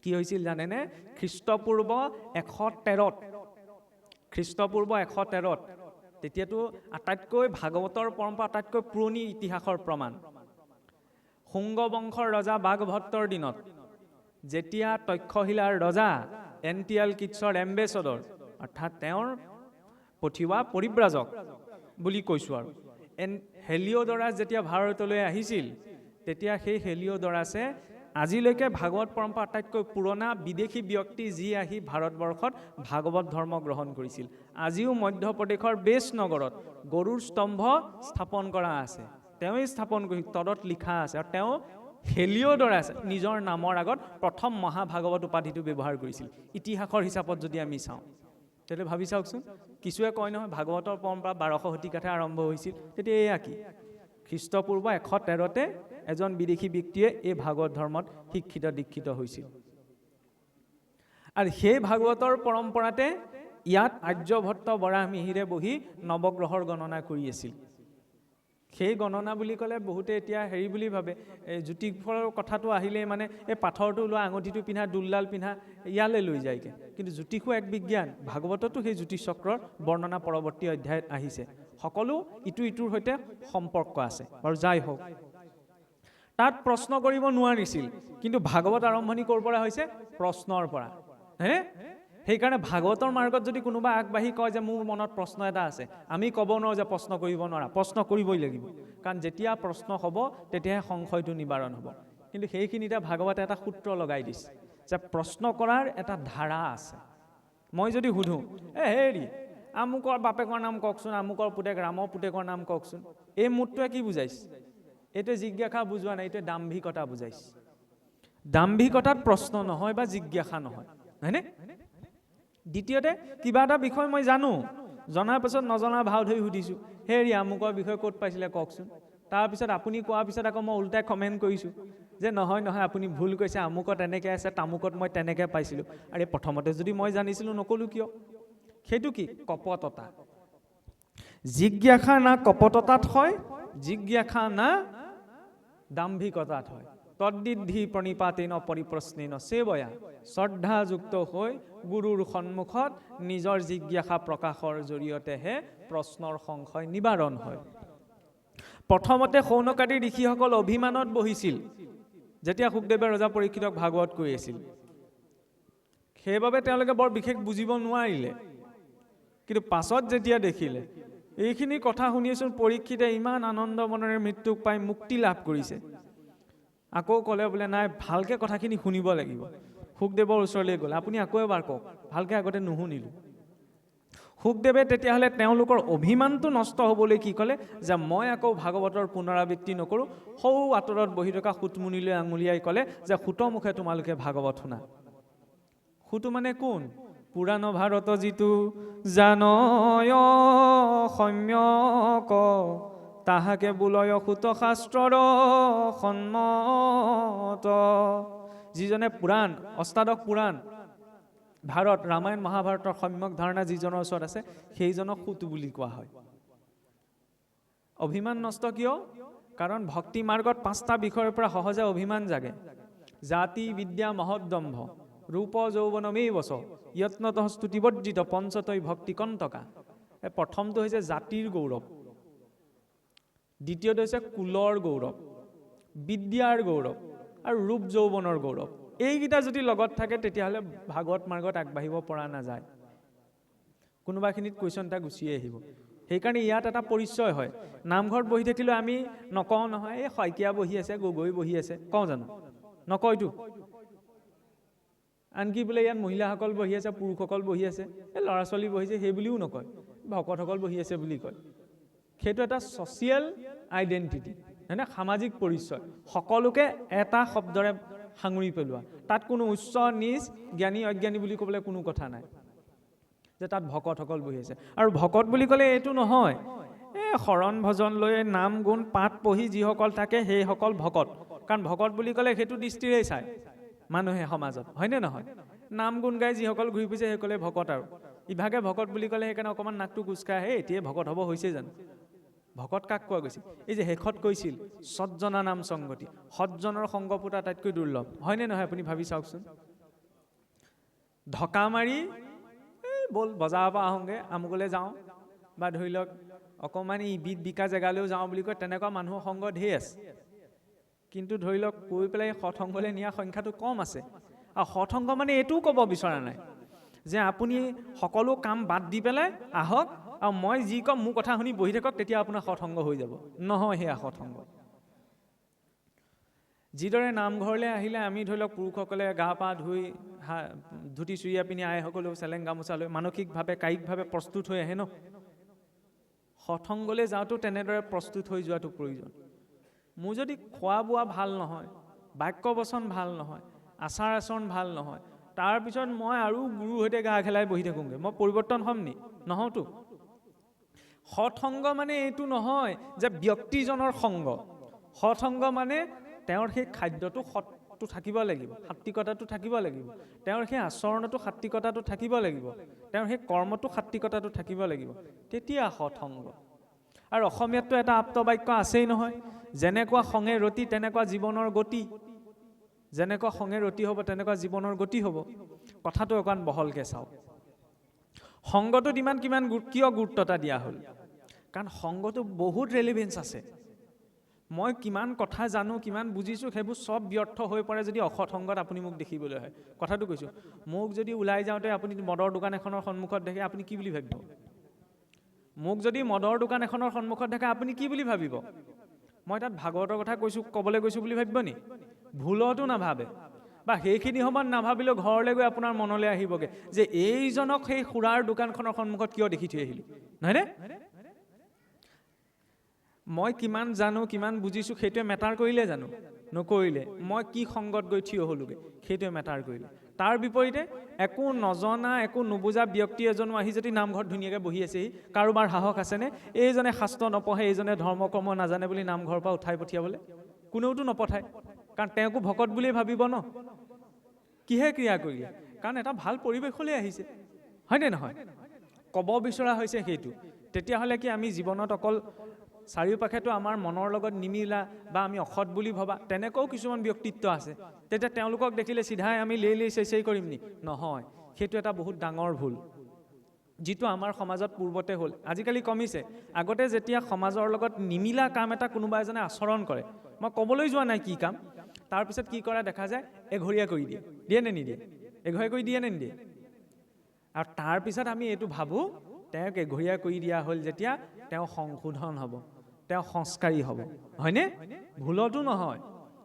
কি হৈছিল জানেনে? খ্ৰীষ্টপূৰ্ব 113ত তেতিয়াতো আটাইতকৈ ভাগৱতৰ পৰম্পৰা আটাইতকৈ পুৰণি ইতিহাসৰ প্ৰমাণ। শুংগ বংশৰ ৰজা বাঘভট্টৰ দিনত যেতিয়া তক্ষশিলাৰ ৰজা এণ্টিয়ালকিডছৰ এম্বেছাডৰ, অৰ্থাৎ তেওঁৰ পঠিওৱা পৰিব্ৰাজক বুলি কৈছোঁ আৰু, হেলিঅ'ডৰাছ যেতিয়া ভাৰতলৈ আহিছিল, তেতিয়া সেই হেলিঅ'ডৰাছে আজিলৈকে ভাগৱত পৰম্পৰা আটাইতকৈ পুৰণা বিদেশী ব্যক্তি যি আহি ভাৰতবৰ্ষত ভাগৱত ধৰ্ম গ্ৰহণ কৰিছিল। আজিও মধ্যপ্ৰদেশৰ বেছ নগৰত গৰুৰ স্তম্ভ স্থাপন কৰা আছে, তেওঁই স্থাপন কৰি তদত লিখা আছে, আৰু তেওঁ হেলিঅ'ডৰাছ নিজৰ নামৰ আগত প্ৰথম মহাভাগৱত উপাধিটো ব্যৱহাৰ কৰিছিল। ইতিহাসৰ হিচাপত যদি আমি চাওঁ, তেতিয়াহ'লে ভাবি চাওকচোন। কিছুৱে কয় নহয় ভাগৱতৰ পৰম্পৰা 1200 শতিকাতহে আৰম্ভ হৈছিল, তেতিয়া এয়া কি? খ্ৰীষ্টপূৰ্ব 113তে এজন বিদেশী ব্যক্তিয়ে এই ভাগৱত ধৰ্মত শিক্ষিত দীক্ষিত হৈছিল। আৰু সেই ভাগৱতৰ পৰম্পৰাতে ইয়াত আৰ্যভট্ট বৰাহমিহিৰে বহি নৱগ্ৰহৰ গণনা কৰি আছিল। সেই গণনা বুলি ক'লে বহুতে এতিয়া হেৰি বুলি ভাবে, এই জ্যোতিষৰ কথাটো আহিলেই মানে এই পাথৰটো লোৱা, আঙুঠিটো পিন্ধা, দুলডাল পিন্ধা ইয়ালৈ লৈ যায়গৈ। কিন্তু জ্যোতিষো এক বিজ্ঞান। ভাগৱততো সেই জ্যোতিষ চক্ৰৰ বৰ্ণনা পৰৱৰ্তী অধ্যায়ত আহিছে। সকলো ইটো ইটোৰ সৈতে সম্পৰ্ক আছে। বাৰু যাই হওক, তাত প্ৰশ্ন কৰিব নোৱাৰিছিল, কিন্তু ভাগৱত আৰম্ভণি ক'ৰ পৰা হৈছে? প্ৰশ্নৰ পৰা, হয়নে? সেইকাৰণে ভাগৱতৰ মাৰ্গত যদি কোনোবা আগবাঢ়ি কয় যে মোৰ মনত প্ৰশ্ন এটা আছে, আমি ক'ব নোৱাৰোঁ যে প্ৰশ্ন কৰিব নোৱাৰা, প্ৰশ্ন কৰিবই লাগিব। কাৰণ যেতিয়া প্ৰশ্ন হ'ব তেতিয়াহে সংশয়টো নিবাৰণ হ'ব। কিন্তু সেইখিনিতে ভাগৱতে এটা সূত্ৰ লগাই দিছে যে প্ৰশ্ন কৰাৰ এটা ধাৰা আছে। মই যদি সুধোঁ, হেৰি আমুকৰ বাপেকৰ নাম কওকচোন, আমুকৰ পুতেক ৰামৰ পুতেকৰ নাম কওকচোন, এই মুঠটোৱে কি বুজাইছে? এইটোৱে জিজ্ঞাসা বুজোৱা নাই, এইটোৱে দাম্ভিকতা বুজাইছে। দাম্ভিকতাত প্ৰশ্ন নহয় বা জিজ্ঞাসা নহয়, হয়নে? দ্বিতীয়তে, কিবা এটা বিষয় মই জানো, জনাৰ পিছত নজনা ভাও ধৰি সুধিছোঁ, হেৰি আমুকৰ বিষয়ে ক'ত পাইছিলে কওকচোন। তাৰপিছত আপুনি কোৱাৰ পিছত আকৌ মই উল্টাই কমেণ্ট কৰিছোঁ যে নহয় নহয় আপুনি ভুল কৈছে, আমুকত এনেকৈ আছে, তামুকত মই তেনেকৈ পাইছিলোঁ। আৰু প্ৰথমতে যদি মই জানিছিলোঁ নক'লোঁ কিয়? সেইটো কি? কপটতা। জিজ্ঞাসা না কপটতাত হয়, জিজ্ঞাসা না দাম্ভিকতাত হয়। তদ্দিদ্ধি প্ৰণিপাতেন পৰিপ্ৰশ্নেন সেৱয়া, শ্ৰদ্ধাযুক্ত হৈ গুৰুৰ সন্মুখত নিজৰ জিজ্ঞাসা প্ৰকাশৰ জৰিয়তেহে প্ৰশ্নৰ সংশয় নিবাৰণ হয়। প্ৰথমতে শৌনকাদি ঋষিসকল অভিমানত বহিছিল যেতিয়া শুকদেৱে ৰজা পৰীক্ষিতক ভাগৱত কৈ আছিল। সেইবাবে তেওঁলোকে বৰ বিশেষ বুজিব নোৱাৰিলে। কিন্তু পাছত যেতিয়া দেখিলে এইখিনি কথা শুনিছোন পৰীক্ষিতে ইমান আনন্দ মনেৰে মৃত্যুক পাই মুক্তি লাভ কৰিছে, আকৌ ক'লে বোলে নাই ভালকৈ কথাখিনি শুনিব লাগিব। শুকদেৱৰ ওচৰলৈ গ'ল, আপুনি আকৌ এবাৰ কওক, ভালকৈ আগতে নুশুনিলোঁ। শুকদেৱে তেতিয়াহ'লে তেওঁলোকৰ অভিমানটো নষ্ট হ'বলৈ কি ক'লে যে মই আকৌ ভাগৱতৰ পুনৰাবৃত্তি নকৰোঁ। সৌ আঁতৰত বহি থকা সুতমুনিলৈ আঙুলিয়াই ক'লে যে সুতমুখে তোমালোকে ভাগৱত শুনা। সুত মানে কোন? পুৰাণ ভাৰত যিটো জানয় সম্যক, তাহাকে বোলয় সুত শাস্ত্ৰৰ সন্মত। যিজনে পুৰাণ, অষ্টাদশ পুৰাণ, ভাৰত, ৰামায়ণ, মহাভাৰতৰ সম্যক ধাৰণা যিজনৰ ওচৰত আছে সেইজনক সুত বুলি কোৱা হয়। অভিমান নষ্ট কিয়? কাৰণ ভক্তি মাৰ্গত 5টা বিষয়ৰ পৰা সহজে অভিমান জাগে। জাতি বিদ্যা মহদ্দম্ভ ৰূপ যৌৱনমেই বচ যত্নতঃ স্তুতিবৰ্জিত পঞ্চতৈ ভক্তি কণ্টকা। প্ৰথমটো হৈছে জাতিৰ গৌৰৱ, দ্বিতীয়টো হৈছে কুলৰ গৌৰৱ, বিদ্যাৰ গৌৰৱ আৰু ৰূপ যৌৱনৰ গৌৰৱ। এইকেইটা যদি লগত থাকে তেতিয়াহ'লে ভাগৱত মাৰ্গত আগবাঢ়িব পৰা নাযায়। কোনোবাখিনিত কুৱেশ্যন এটা গুচিয়ে আহিব। সেইকাৰণে ইয়াত এটা পৰিচয় হয়। নামঘৰত বহি থাকিলেও আমি নকওঁ নহয় এই শইকীয়া বহি আছে, গগৈ বহি আছে, কওঁ জানো? নকয়তো। আনকি বোলে ইয়াত মহিলাসকল বহি আছে, পুৰুষসকল বহি আছে, এই ল'ৰা ছোৱালী বহিছে, সেই বুলিও নকয়, ভকতসকল বহি আছে বুলি কয়। সেইটো এটা ছ'চিয়েল আইডেণ্টিটি, হয়নে? সামাজিক পৰিচয়, সকলোকে এটা শব্দৰে সাঙুৰি পেলোৱা। তাত কোনো উচ্চ নিচ, জ্ঞানী অজ্ঞানী বুলি ক'বলৈ কোনো কথা নাই যে তাত ভকতসকল বহি আছে। আৰু ভকত বুলি ক'লে এইটো নহয় এই শৰণ ভজন লৈ নাম গুণ পাঠ পঢ়ি যিসকল থাকে সেইসকল ভকত। কাৰণ ভকত বুলি ক'লে সেইটো দৃষ্টিৰেই চায় মানুহে সমাজত, হয়নে নহয়? নাম গুণ গাই যিসকল ঘূৰি ফুৰিছে সেইসকলে ভকত। আৰু ইভাগে ভকত বুলি ক'লে সেইকাৰণে অকণমান নাকটো কুচকাই আহে, এতিয়াই ভকত হ'ব হৈছে জানো? ভকত কাক কোৱা গৈছিল? এই যে শেষত কৈছিল সজ্জনা নাম সংগতি, সজ্জনৰ সংগ পোৱা আটাইতকৈ দুৰ্লভ, হয়নে নহয়? আপুনি ভাবি চাওকচোন। ঢকা মাৰি ব'ল বজাৰৰ পৰা আহোঁগৈ, আমুকলৈ যাওঁ, বা ধৰি লওক অকণমান ইবিধ বিকা জেগালৈও যাওঁ বুলি কয়, তেনেকুৱা মানুহৰ সংগ ঢেৰ আছে। কিন্তু ধৰি লওক কৈ পেলাই সৎসংগলৈ নিয়া সংখ্যাটো কম আছে। আৰু সৎসংগ মানে এইটোও ক'ব বিচৰা নাই যে আপুনি সকলো কাম বাদ দি পেলাই আহক আৰু মই যি ক'ম মোৰ কথা শুনি বহি থাকক, তেতিয়া আপোনাৰ সৎসংগ হৈ যাব। নহয়, সেয়া সৎসংগ। যিদৰে নামঘৰলৈ আহিলে আমি ধৰি লওক পুৰুষসকলে গা পা ধুই ধুতি চুৰিয়া পিন্ধি আইসকলেও চেলেং গামোচা লৈ মানসিকভাৱে কায়িকভাৱে প্ৰস্তুত হৈ আহে ন। সৎসংগলৈ যাওঁতেও তেনেদৰে প্ৰস্তুত হৈ যোৱাটো প্ৰয়োজন। মোৰ যদি খোৱা বোৱা ভাল নহয়, বাক্য বচন ভাল নহয়, আচাৰ আচৰণ ভাল নহয়, তাৰপিছত মই আৰু গুৰুৰ সৈতে গা খেলাই বহি থাকোঁগৈ, মই পৰিৱৰ্তন হ'ম নি? নহওঁতো। সৎসংগ মানে এইটো নহয় যে ব্যক্তিজনৰ সংগ, সৎসংগ মানে তেওঁৰ সেই খাদ্যটো সৎটো থাকিব লাগিব, সাত্বিকতাটো থাকিব লাগিব, তেওঁৰ সেই আচৰণতো সাত্বিকতাটো থাকিব লাগিব, তেওঁৰ সেই কৰ্মটো সাত্বিকতাটো থাকিব লাগিব, তেতিয়া সৎসংগ। আৰু অসমীয়াততো এটা আপ্তবাক্য আছেই নহয়, যেনেকুৱা সংগে ৰতি তেনেকুৱা জীৱনৰ গতি, যেনেকুৱা সংগে ৰতি হ'ব তেনেকুৱা জীৱনৰ গতি হ'ব। কথাটো অকণ বহলকৈ চাওক, সংগটোত কিমান কিয় গুৰুত্বতা দিয়া হ'ল? কাৰণ সংগটো বহুত ৰেলিভেঞ্চ আছে। মই কিমান কথা জানো, কিমান বুজিছোঁ, সেইবোৰ চব ব্যৰ্থ হৈ পৰে যদি অসৎ সংগত আপুনি মোক দেখিবলৈ হয়। কথাটো কৈছোঁ, মোক যদি ওলাই যাওঁতে আপুনি মদৰ দোকান এখনৰ সন্মুখত দেখে, আপুনি কি বুলি ভাবিব? মোক যদি মদৰ দোকান এখনৰ সন্মুখত দেখে, আপুনি কি বুলি ভাবিব? মই তাত ভাগৱতৰ কথা কৈছোঁ, ক'বলৈ গৈছোঁ বুলি ভাবিব নি? ভুলতো নাভাবে, বা সেইখিনি সময়ত নাভাবিলেও ঘৰলৈ গৈ আপোনাৰ মনলৈ আহিবগৈ যে এইজনক সেই খুৰাৰ দোকানখনৰ সন্মুখত কিয় দেখি থৈ আহিলোঁ, নহয়নে? মই কিমান জানো, কিমান বুজিছোঁ, সেইটোৱে মেটাৰ কৰিলে জানো? নকৰিলে। মই কি সংগত গৈ থিয় হ'লোগৈ, সেইটোৱে মেটাৰ কৰিলে। তাৰ বিপৰীতে একো নজনা, একো নুবুজা ব্যক্তি এজনো আহি যদি নামঘৰত ধুনীয়াকৈ বহি আছেহি, কাৰোবাৰ সাহস আছেনে এইজনে শাস্ত্ৰ নপঢ়ে, এইজনে ধৰ্ম কৰ্ম নাজানে বুলি নামঘৰৰ পৰা উঠাই পঠিয়াবলৈ? কোনেওতো নপঠায়, কাৰণ তেওঁকো ভকত বুলিয়ে ভাবিব ন। কিহে ক্ৰিয়া কৰিলে? কাৰণ এটা ভাল পৰিৱেশলৈ আহিছে, হয়নে নহয়? ক'ব বিচৰা হৈছে সেইটো। তেতিয়াহ'লে কি আমি জীৱনত অকল চাৰিওপাশেতো আমাৰ মনৰ লগত নিমিলা বা আমি অসৎ বুলি ভবা তেনেকুৱাও কিছুমান ব্যক্তিত্ব আছে, তেতিয়া তেওঁলোকক দেখিলে চিধাই আমি লেই চেই কৰিম নি? নহয়, সেইটো এটা বহুত ডাঙৰ ভুল, যিটো আমাৰ সমাজত পূৰ্বতে হ'ল, আজিকালি কমিছে। আগতে যেতিয়া সমাজৰ লগত নিমিলা কাম এটা কোনোবা এজনে আচৰণ কৰে, মই ক'বলৈ যোৱা নাই কি কাম, তাৰপিছত কি কৰা দেখা যায়, এঘৰীয়া কৰি দিয়ে। দিয়ে নে নিদিয়ে? এঘৰীয়া কৰি দিয়ে নে নিদিয়ে? আৰু তাৰপিছত আমি এইটো ভাবোঁ, তেওঁক এঘৰীয়া কৰি দিয়া হ'ল যেতিয়া, তেওঁ সংশোধন হ'ব, তেওঁ সংস্কাৰী হ'ব, হয়নে? ভুলতো নহয়,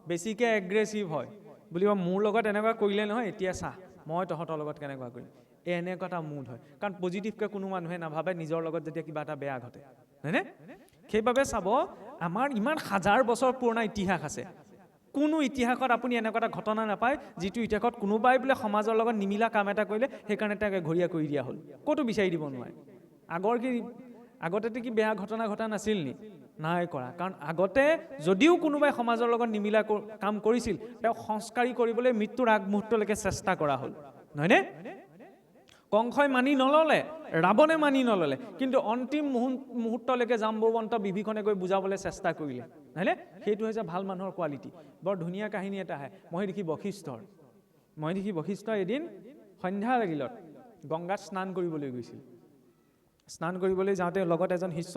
বেছিকৈ এগ্ৰেছিভ হয়, বুলিব মোৰ লগত এনেকুৱা কৰিলে নহয়, এতিয়া চা মই তহঁতৰ লগত কেনেকুৱা কৰিম, এনেকুৱা এটা মুড হয়। কাৰণ পজিটিভকৈ কোনো মানুহে নাভাবে নিজৰ লগত যেতিয়া কিবা এটা বেয়া ঘটে, হয়নে? সেইবাবে চাব, আমাৰ ইমান হাজাৰ বছৰ পুৰণা ইতিহাস আছে, কোনো ইতিহাসত আপুনি এনেকুৱা এটা ঘটনা নাপায় যিটো ইতিহাসত কোনোবাই বোলে সমাজৰ লগত নিমিলা কাম এটা কৰিলে সেইকাৰণে তেওঁক ঘূৰিয়া কৰি দিয়া হ'ল, ক'তো বিচাৰি দিব নোৱাৰে। আগতেতো কি বেয়া ঘটনা ঘটা নাছিল নি? নাই কৰা। কাৰণ আগতে যদিও কোনোবাই সমাজৰ লগত নিমিলা কাম কৰিছিল, তেওঁক সংস্কাৰী কৰিবলৈ মৃত্যুৰ আগমুহূৰ্তলৈকে চেষ্টা কৰা হ'ল, নহয়নে? কংসই মানি নল'লে, ৰাৱণে মানি নল'লে, কিন্তু অন্তিম মুহূৰ্তলৈকে জাম্বৱন্ত বিভীষণে গৈ বুজাবলৈ চেষ্টা কৰিলে, নহয়নে? সেইটো হৈছে ভাল মানুহৰ কোৱালিটি। বৰ ধুনীয়া কাহিনী এটা আহে মহিষী বশিষ্ঠ এদিন সন্ধ্যা লাগিলত গংগাত স্নান কৰিবলৈ গৈছিল। স্নান কৰিবলৈ যাওঁতে লগত এজন শিষ্য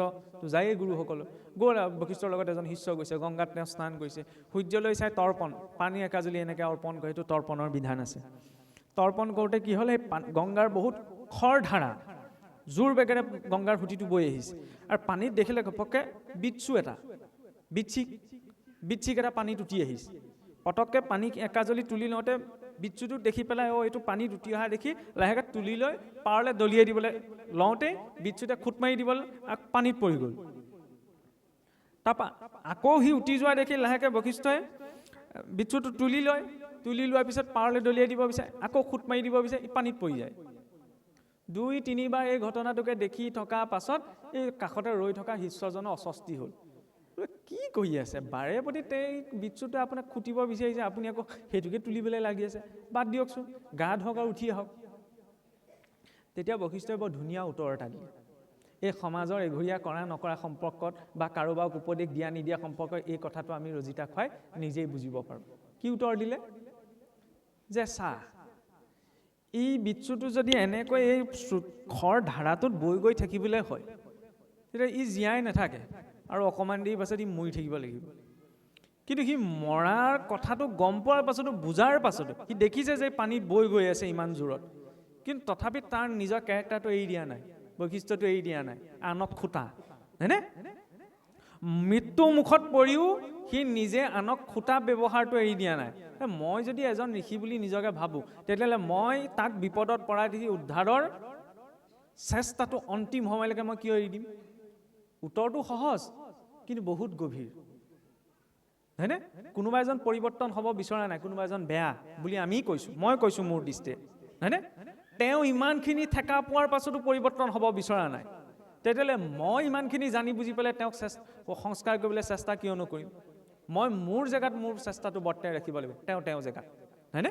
যায়েই, গুৰুসকল গ'ল, বশিষ্ঠৰ লগত এজন শিষ্য গৈছে, গংগাত তেওঁ স্নান কৰিছে, সূৰ্যলৈ চাই তৰ্পণ, পানী একাজলি এনেকৈ অৰ্পণ কৰে, সেইটো তৰ্পণৰ বিধান আছে। তৰ্পণ কৰোঁতে কি হ'ল, সেই গংগাৰ বহুত খৰ ধাৰা, জোৰ বেগেৰে গংগাৰ সুঁতিটো বৈ আহিছে, আৰু পানীত দেখিলে ঘপককৈ বিচ্ছিক এটা পানীত উঠি আহিছে। পটককৈ পানী একাজলি তুলি লওঁতে বিচ্ছুটো দেখি পেলাই, এইটো পানীত উঠি অহা দেখি লাহেকৈ তুলি লৈ পাৰলৈ দলিয়াই দিবলৈ লওঁতেই বিচ্ছুতে খুট মাৰি দিবলৈ পানীত পৰি গ'ল। তাৰপৰা আকৌ সি উঠি যোৱা দেখি লাহেকৈ বশিষ্ঠই বিচ্ছুটো তুলি লোৱাৰ পিছত পাৰলৈ দলিয়াই দিব বিচাৰে, আকৌ খুট মাৰি দিব বিচাৰে, পানীত পৰি যায়। 2-3 বাৰ এই ঘটনাটোকে দেখি থকা পাছত এই কাষতে ৰৈ থকা শিষ্যজনৰ অস্বস্তি হ'ল, কি কৰি আছে, বাৰে প্ৰতি বিচ্ছুতে আপোনাক খুটিব বিচাৰিছে, আপুনি আকৌ সেইটোকে তুলিবলৈ লাগি আছে, বাদ দিয়কচোন, গা ধৰক আৰু উঠি আহক। তেতিয়া বশিষ্ঠই বৰ ধুনীয়া উত্তৰ এটা দিলে। এই সমাজৰ এঘৰীয়া কৰা নকৰা সম্পৰ্কত বা কাৰোবাক উপদেশ দিয়া নিদিয়া সম্পৰ্কত এই কথাটো আমি ৰজিতা খুৱাই নিজেই বুজিব পাৰোঁ। কি উত্তৰ দিলে? যে চা, এই বিচ্ছুটো যদি এনেকৈ এই খৰ ধাৰাটোত বৈ গৈ থাকিবলৈ হয়, তেতিয়া ই জীয়াই নাথাকে, আৰু অকণমান দেৰি পাছত ই মৰি থাকিব লাগিব। কিন্তু সি মৰাৰ কথাটো গম পোৱাৰ পাছতো, বুজাৰ পাছতো, সি দেখিছে যে পানীত বৈ গৈ আছে ইমান জোৰত, কিন্তু তথাপি তাৰ নিজৰ কেৰেক্টাৰটো এৰি দিয়া নাই, বৈশিষ্ট্যটো এৰি দিয়া নাই, আনক খুটা, হয়নে? মৃত্যু মুখত পৰিও সি নিজে আনক খুটা ব্যৱহাৰটো এৰি দিয়া নাই। মই যদি এজন ঋষি বুলি নিজকে ভাবোঁ, তেতিয়াহ'লে মই তাক বিপদত পৰা দেখি উদ্ধাৰৰ চেষ্টাটো অন্তিম সময়লৈকে মই কিয় এৰি দিম? উত্তৰটো সহজ, কিন্তু বহুত গভীৰ, হয়নে? কোনোবা এজন পৰিৱৰ্তন হ'ব বিচৰা নাই, কোনোবা এজন বেয়া বুলি মই কৈছোঁ মোৰ দৃষ্টিৰে, হয়নে? তেওঁ ইমানখিনি ঠেকা পোৱাৰ পাছতো পৰিৱৰ্তন হ'ব বিচৰা নাই, তেতিয়াহ'লে মই ইমানখিনি জানি বুজি পেলাই তেওঁক সংস্কাৰ কৰিবলৈ চেষ্টা কিয় নকৰিম? মই মোৰ জেগাত মোৰ চেষ্টাটো বৰ্তাই ৰাখিব লাগিব, তেওঁ জেগাত, হয়নে?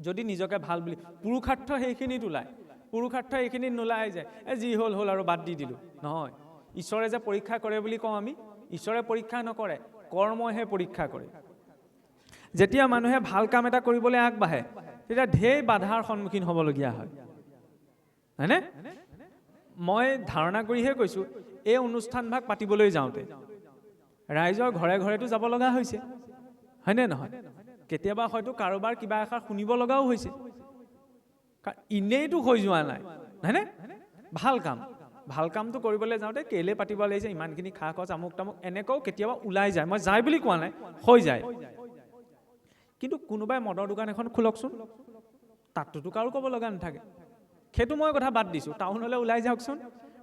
যদি নিজকে ভাল বুলি পুৰুষাৰ্থ সেইখিনিত ওলায়, পুৰুষাৰ্থ এইখিনিত নোলায় যে যি হ'ল আৰু বাদ দি দিলোঁ, নহয়। ঈশ্বৰে যে পৰীক্ষা কৰে বুলি কওঁ আমি, ঈশ্বৰে পৰীক্ষা নকৰে, কৰ্মইহে পৰীক্ষা কৰে। যেতিয়া মানুহে ভাল কাম এটা কৰিবলৈ আগবাঢ়ে তেতিয়া ঢেৰ বাধাৰ সন্মুখীন হ'বলগীয়া হয়, হয়নে? মই ধাৰণা কৰিহে কৈছোঁ, এই অনুষ্ঠানভাগ পাতিবলৈ যাওঁতে ৰাইজৰ ঘৰে ঘৰেতো যাব লগা হৈছে, হয়নে নহয়? কেতিয়াবা হয়তো কাৰোবাৰ কিবা এষাৰ শুনিব লগাও হৈছে, এনেইতো হৈ যোৱা নাই, হয়নে? ভাল কামটো কৰিবলৈ যাওঁতে কেলে পাতিব লাগিছে, ইমানখিনি খা খৰচ আমুক তামুক এনেকুৱাও কেতিয়াবা ওলাই যায়। মই যায় বুলি কোৱা নাই, হৈ যায়। কিন্তু কোনোবাই মদৰ দোকান এখন খোলকচোন, তাততো কাৰো ক'ব লগা নাথাকে। সেইটো মই কথা বাদ দিছোঁ, টাউনলৈ ওলাই যাওকচোন,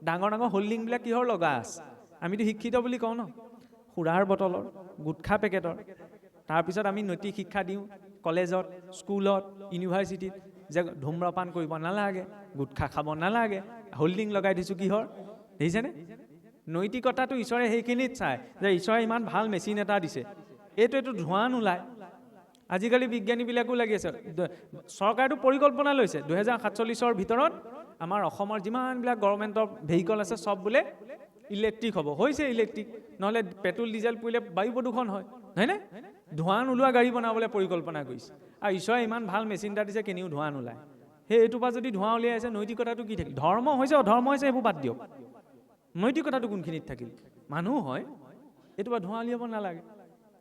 ডাঙৰ ডাঙৰ হোল্ডিংবিলাক কিহৰ লগা আছে? আমিতো শিক্ষিত বুলি কওঁ ন, সুৰাৰ বটলৰ, গুটখা পেকেটৰ। তাৰপিছত আমি নৈতিক শিক্ষা দিওঁ কলেজত, স্কুলত, ইউনিভাৰ্চিটিত যে ধূম্ৰপান কৰিব নালাগে, গুটখা খাব নালাগে, হোল্ডিং লগাই দিছোঁ কিহৰ? দেখিছেনে? নৈতিকতাটো ঈশ্বৰে সেইখিনিত চায় যে ঈশ্বৰে ইমান ভাল মেচিন এটা দিছে, এইটো ধোঁৱা নোলায়। আজিকালি বিজ্ঞানীবিলাকো লাগি আছে, চৰকাৰেতো পৰিকল্পনা লৈছে 2047 ভিতৰত আমাৰ অসমৰ যিমানবিলাক গভৰ্ণমেণ্টৰ ভেহিকল আছে চব বোলে ইলেক্ট্ৰিক হ'ব। হৈছে ইলেক্ট্ৰিক, নহ'লে পেট্ৰল ডিজেল পৰিলে বায়ু প্ৰদূষণ হয়, হয়নে? ধোঁৱা নোলোৱা গাড়ী বনাবলৈ পৰিকল্পনা কৰিছে, আৰু ঈশ্বৰে ইমান ভাল মেচিন এটা দিছে কেনিও ধোঁৱা নোলায়। এইটোৰ পৰা যদি ধোঁৱা উলিয়াই আছে, নৈতিকতাটো কি থাকিল? ধৰ্ম হৈছে অধৰ্ম হৈছে এইবোৰ বাদ দিয়ক, নৈতিকতাটো কোনখিনিত থাকিল? মানুহ হয়, এইটোৰ পৰা ধোঁৱা উলিয়াব নালাগে।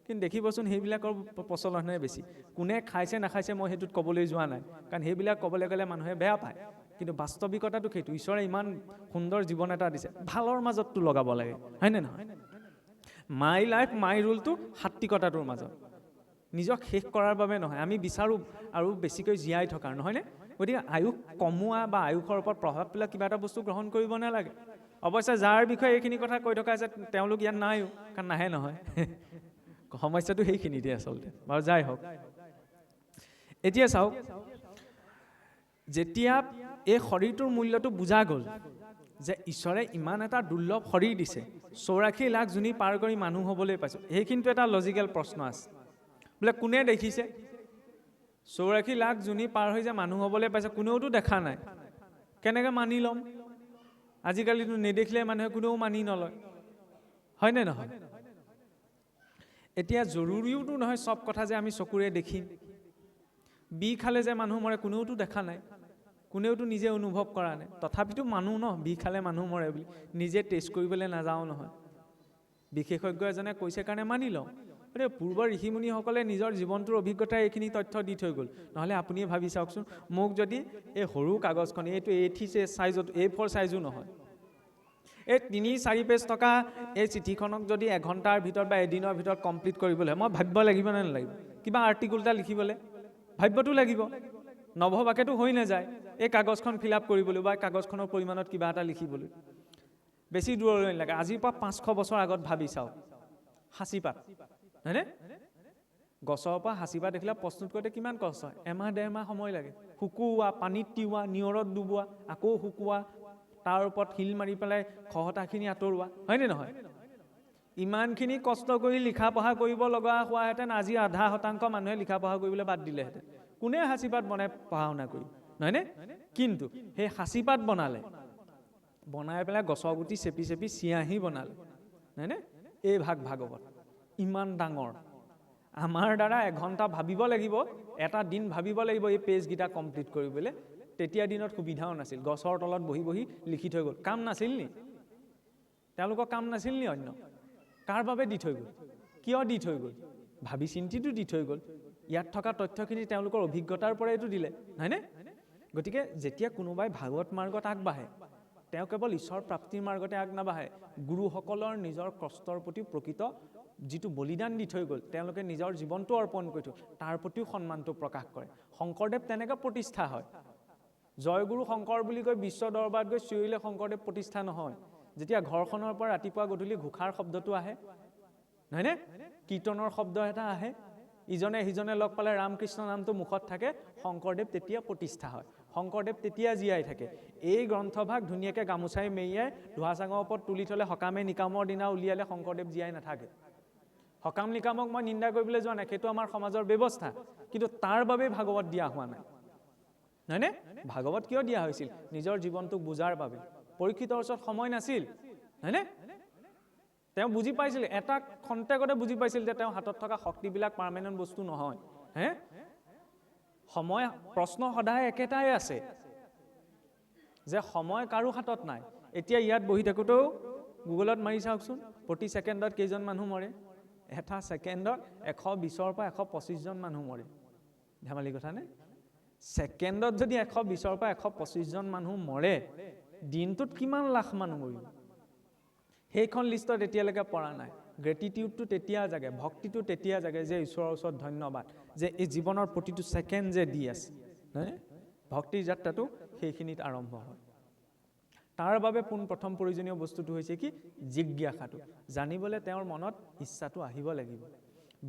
কিন্তু দেখিবচোন সেইবিলাকৰ প্ৰচলনহে বেছি। কোনে খাইছে নাখাইছে মই সেইটোত ক'বলৈ যোৱা নাই, কাৰণ সেইবিলাক ক'বলৈ গ'লে মানুহে বেয়া পায়। কিন্তু বাস্তৱিকতাটো সেইটো, ঈশ্বৰে ইমান সুন্দৰ জীৱন এটা দিছে, ভালৰ মাজততো লগাব লাগে, হয়নে নহয়? মাই লাইফ মাই ৰুলটো সাত্বিকতাটোৰ মাজত, নিজক শেষ কৰাৰ বাবে নহয়, আমি বিচাৰোঁ আৰু বেছিকৈ জীয়াই থকাৰ, নহয়নে? গতিকে আয়ুস কমোৱা বা আয়ুসৰ ওপৰত প্ৰভাৱ পেলোৱা কিবা এটা বস্তু গ্ৰহণ কৰিব নালাগে। অৱশ্যে যাৰ বিষয়ে এইখিনি কথা কৈ থকা আছে তেওঁলোক ইয়াত নাইও, কাৰণ নাহে নহয়। সমস্যাটো সেইখিনিতে আচলতে, বাৰু যাই হওক। এতিয়া চাওক, যেতিয়া এই শৰীৰটোৰ মূল্যটো বুজা গ'ল যে ঈশ্বৰে ইমান এটা দুৰ্লভ শৰীৰ দিছে, 84 লাখ জুনি পাৰ কৰি মানুহ হ'বলৈ পাইছোঁ, সেইখিনিতো এটা লজিকেল প্ৰশ্ন আছে। বোলে কোনে দেখিছে? 84 লাখ জুনি পাৰ হৈ যে মানুহ হ'বলৈ পাইছে কোনেওতো দেখা নাই, কেনেকৈ মানি ল'ম? আজিকালিতো নেদেখিলে মানুহে কোনেও মানি নলয়, হয়নে নহয়? এতিয়া জৰুৰীওতো নহয় চব কথা যে আমি চকুৰে দেখিম। বি খালে যে মানুহ মৰে কোনেওতো দেখা নাই, কোনেওতো নিজে অনুভৱ কৰা নাই, তথাপিতো মানুহ ন, বি খালে মানুহ মৰে বুলি নিজে টেষ্ট কৰিবলৈ নাযাওঁ নহয়। বিশেষজ্ঞ এজনে কৈছে কাৰণে মানি লওঁ। গতিকে পূৰ্বৰ ঋষিমুনিসকলে নিজৰ জীৱনটোৰ অভিজ্ঞতাই এইখিনি তথ্য দি থৈ গ'ল। নহ'লে আপুনিয়ে ভাবি চাওকচোন, মোক যদি এই সৰু কাগজখন, এইটো A3 চাইজত, A4 চাইজো নহয়, এই 3-4 পেজ থকা এই চিঠিখনক যদি এঘণ্টাৰ ভিতৰত বা এদিনৰ ভিতৰত কমপ্লিট কৰিবলৈ, মই ভাবিব লাগিব নে নালাগিব? কিবা আৰ্টিকুল এটা লিখিবলৈ ভাবিবতো লাগিব, নভবাকেতো হৈ নাযায়। এই কাগজখন ফিল আপ কৰিবলৈ বা কাগজখনৰ পৰিমাণত কিবা এটা লিখিবলৈ বেছি দূৰলৈ নালাগে। আজিৰ পৰা 500 বছৰ আগত ভাবি চাওক, সাঁচিপাত, হয়নে? গছৰ পৰা সাঁচিপাত দেখিলে প্ৰস্তুত কৰোঁতে কিমান কষ্ট হয়, এমাহ 1.5 মাহ সময় লাগে। শুকুওৱা, পানীত তিয়াৱা, নিয়ৰত ডুবোৱা, আকৌ শুকুওৱা, তাৰ ওপৰত শিল মাৰি পেলাই খহটাখিনি আঁতৰোৱা, হয়নে নহয়? ইমানখিনি কষ্ট কৰি লিখা পঢ়া কৰিব লগা হোৱাহেঁতেন আজি 0.5% মানুহে লিখা পঢ়া কৰিবলৈ বাদ দিলেহেঁতেন। কোনে সাঁচিপাত বনাই পঢ়া শুনা কৰি, নহয়নে? কিন্তু সেই সাঁচিপাত বনাই পেলাই গছৰ গুটি চেপি চেপি চিয়াঁহী বনালে, নহয়নে? এই ভাগৱত ইমান ডাঙৰ, আমাৰ দ্বাৰা এঘণ্টা ভাবিব লাগিব, এটা দিন ভাবিব লাগিব এই পেজকেইটা কমপ্লিট কৰিবলৈ। তেতিয়া দিনত সুবিধাও নাছিল, গছৰ তলত বহি বহি লিখি থৈ গ'ল। কাম নাছিল নি? তেওঁলোকৰ কাম নাছিল নি? অন্য কাৰ বাবে দি থৈ গ'ল? কিয় দি থৈ গ'ল? ভাবি চিন্তিটো দি থৈ গ'ল। ইয়াত থকা তথ্যখিনি তেওঁলোকৰ অভিজ্ঞতাৰ পৰাইতো দিলে, হয়নে? গতিকে যেতিয়া কোনোবাই ভাগৱত মাৰ্গত আগবাঢ়ে, তেওঁ কেৱল ঈশ্বৰ প্ৰাপ্তিৰ মাৰ্গতে আগ নাবাঢ়ে, গুৰুসকলৰ নিজৰ কষ্টৰ প্ৰতি প্ৰকৃত যিটো বলিদান দি থৈ গ'ল, তেওঁলোকে নিজৰ জীৱনটো অৰ্পণ কৰি থৈ, তাৰ প্ৰতিও সন্মানটো প্ৰকাশ কৰে। শংকৰদেৱ তেনেকৈ প্ৰতিষ্ঠা হয়। জয়গুৰু শংকৰ বুলি কৈ বিশ্ব দৰবাৰত গৈ চিঞৰিলে শংকৰদেৱ প্ৰতিষ্ঠা নহয়। যেতিয়া ঘৰখনৰ পৰা ৰাতিপুৱা গধূলি ঘোষাৰ শব্দটো আহে, নহয়নে? কীৰ্তনৰ শব্দ এটা আহে, ইজনে সিজনে লগ পালে ৰামকৃষ্ণ নামটো মুখত থাকে, শংকৰদেৱ তেতিয়া প্ৰতিষ্ঠা হয়, শংকৰদেৱ তেতিয়া জীয়াই থাকে। এই গ্ৰন্থভাগ ধুনীয়াকৈ গামোচাই মেৰিয়াই ধোঁৱা চাঙৰ ওপৰত তুলি থ'লে সকামে নিকামৰ দিনা উলিয়ালে শংকৰদেৱ জীয়াই নাথাকে। সকাম নিকামক মই নিন্দা কৰিবলৈ যোৱা নাই, সেইটো আমাৰ সমাজৰ ব্যৱস্থা, কিন্তু তাৰ বাবে ভাগৱত দিয়া হোৱা নাই, হয়নে? ভাগৱত কিয় দিয়া হৈছিল? নিজৰ জীৱনটোক বুজাৰ বাবে। পৰীক্ষিতৰ ওচৰত সময় নাছিল, হয়নে? তেওঁ বুজি পাইছিল, এটা খন্তেকতে বুজি পাইছিল যে তেওঁ হাতত থকা শক্তিবিলাক পাৰ্মানেণ্ট বস্তু নহয়। হে, সময় প্ৰশ্ন সদায় একেটাই আছে যে সময় কাৰো হাতত নাই। এতিয়া ইয়াত বহি থাকোঁতেও গুগলত মাৰি চাওকচোন, প্ৰতি ছেকেণ্ডত কেইজন মানুহ মৰে? এটা ছেকেণ্ডত 120ৰ পৰা 125 জন মানুহ মৰে। ধেমালি কথা নে? ছেকেণ্ডত যদি 120ৰ পৰা 125 জন মানুহ মৰে, দিনটোত কিমান লাখ মানুহ মৰিব? সেইখন লিষ্টত এতিয়ালৈকে পৰা নাই। গ্ৰেটিটিউডটো তেতিয়া জাগে, ভক্তিটো তেতিয়া জাগে যে ঈশ্বৰৰ ওচৰত ধন্যবাদ যে এই জীৱনৰ প্ৰতিটো ছেকেণ্ড যে দি আছে, নহয়? ভক্তিৰ যাত্ৰাটো সেইখিনিত আৰম্ভ হয়। তাৰ বাবে পোনপ্ৰথম প্ৰয়োজনীয় বস্তুটো হৈছে কি? জিজ্ঞাসাটো। জানিবলৈ তেওঁৰ মনত ইচ্ছাটো আহিব লাগিব।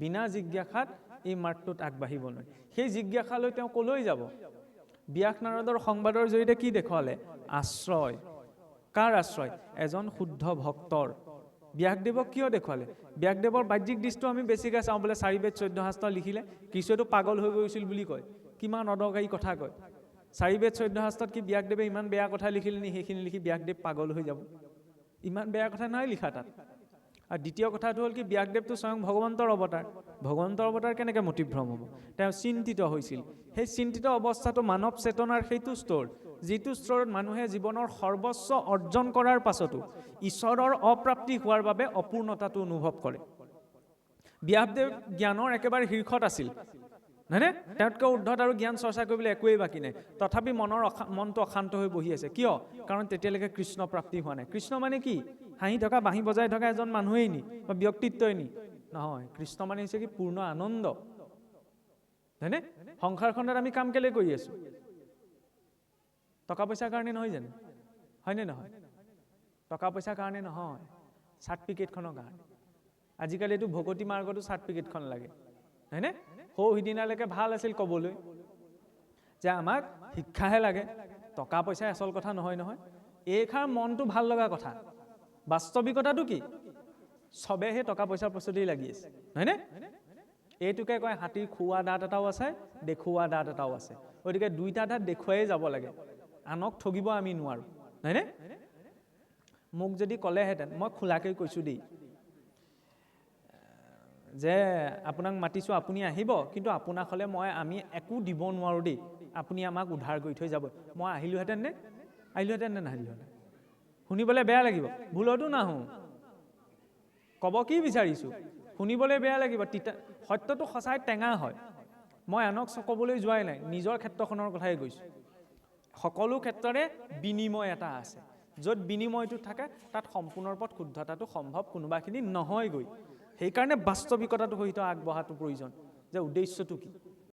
বিনা জিজ্ঞাসাত এই মাৰ্গটোত আগবাঢ়িব নোৱাৰে। সেই জিজ্ঞাসালৈ তেওঁ কলৈ যাব? ব্যাস নাৰদৰ সংবাদৰ জৰিয়তে কি দেখুৱালে? আশ্ৰয়। কাৰ আশ্ৰয়? এজন শুদ্ধ ভক্তৰ। ব্যাসদেৱক কিয় দেখুৱালে? ব্যাসদেৱৰ বাহ্যিক দৃষ্টিটো আমি বেছিকৈ চাওঁ, বোলে 4 বেদ 14 শাস্ত্ৰ লিখিলে, কিছুৱেতো পাগল হৈ গৈছিল বুলি কয়, কিমান অদৰকাৰী কথা কয়। 4 বেদ 14 শাস্ত্ৰত কি ব্যাসদেৱে ইমান বেয়া কথা লিখিলে নি? সেইখিনি লিখি ব্যাসদেৱ পাগল হৈ যাব? ইমান বেয়া কথা নাই লিখা তাত। আৰু দ্বিতীয় কথাটো হ'ল কি, ব্যাসদেৱটো স্বয়ং ভগৱন্তৰ অৱতাৰ। ভগৱন্তৰ অৱতাৰ কেনেকৈ মতিভ্ৰম হ'ব? তেওঁ চিন্তিত হৈছিল। সেই চিন্তিত অৱস্থাটো মানৱ চেতনাৰ সেইটো স্তৰ, যিটো স্তৰত মানুহে জীৱনৰ সৰ্বস্ব অৰ্জন কৰাৰ পাছতো ঈশ্বৰৰ অপ্ৰাপ্তি হোৱাৰ বাবে অপূৰ্ণতাটো অনুভৱ কৰে। ব্যাসদেৱ জ্ঞানৰ একেবাৰে শীৰ্ষত আছিল, হয়নে? তেওঁতকৈ উদ্ধত আৰু জ্ঞান চৰ্চা কৰিবলৈ একোৱেই বাকী নাই। তথাপি মনটো অশান্ত হৈ বহি আছে। কিয়? কাৰণ তেতিয়ালৈকে কৃষ্ণ প্ৰাপ্তি হোৱা নাই। কৃষ্ণ মানে কি? হাঁহি থকা, বাঁহী বজাই থকা এজন মানুহেই নি? বা ব্যক্তিত্বই নি? নহয়। কৃষ্ণ মানে হৈছে কি? পূৰ্ণ আনন্দ, হয়নে? সংসাৰখনত আমি কাম কেলে কৰি আছো? টকা পইচাৰ কাৰণে নহয় জানো? হয়নে নহয়? টকা পইচাৰ কাৰণে নহয়, চাৰ্টিফিকেটখনৰ কাৰণে। আজিকালি এইটো ভকতি মাৰ্গতো চাৰ্টিফিকেটখন লাগে, হয়নে? সৌ সিদিনালৈকে ভাল আছিল ক'বলৈ যে আমাক শিক্ষাহে লাগে, টকা পইচাই আচল কথা নহয় নহয়। এইষাৰ মনটো ভাল লগা কথা। বাস্তৱিকতাটো কি? চবে সেই টকা পইচাৰ প্ৰস্তুতি লাগি আছে, হয়নে? এইটোকে কয় হাতীৰ খুওৱা দাঁত এটাও আছে, দেখুওৱা দাঁত এটাও আছে। গতিকে দুইটা দাঁত দেখুৱাই যাব লাগে, আনক ঠগিব আমি নোৱাৰোঁ, হয়নে? মোক যদি ক'লেহেঁতেন, মই খোলাকৈ কৈছোঁ দেই, যে আপোনাক মাতিছোঁ, আপুনি আহিব, কিন্তু আপোনাক হ'লে আমি একো দিব নোৱাৰোঁ দেই, আপুনি আমাক উদ্ধাৰ কৰি থৈ যাব। মই আহিলোহেঁতেন নে? আহিলোহেঁতেন নে নাহিলোহেঁতেন? শুনিবলৈ বেয়া লাগিব, ভুলতো নাহোঁ। ক'ব কি বিচাৰিছোঁ, শুনিবলৈ বেয়া লাগিব। সত্যটো সঁচাই টেঙা হয়। মই আনক ক'বলৈ যোৱাই নাই, নিজৰ ক্ষেত্ৰখনৰ কথাই কৈছোঁ। সকলো ক্ষেত্ৰৰে বিনিময় এটা আছে। য'ত বিনিময়টো থাকে তাত সম্পূৰ্ণ ৰূপত শুদ্ধতাটো সম্ভৱ কোনোবাখিনি নহয়গৈ। সেইকাৰণে বাস্তৱিকতাটো সহিত আগবঢ়াটো প্ৰয়োজন, যে উদ্দেশ্যটো কি।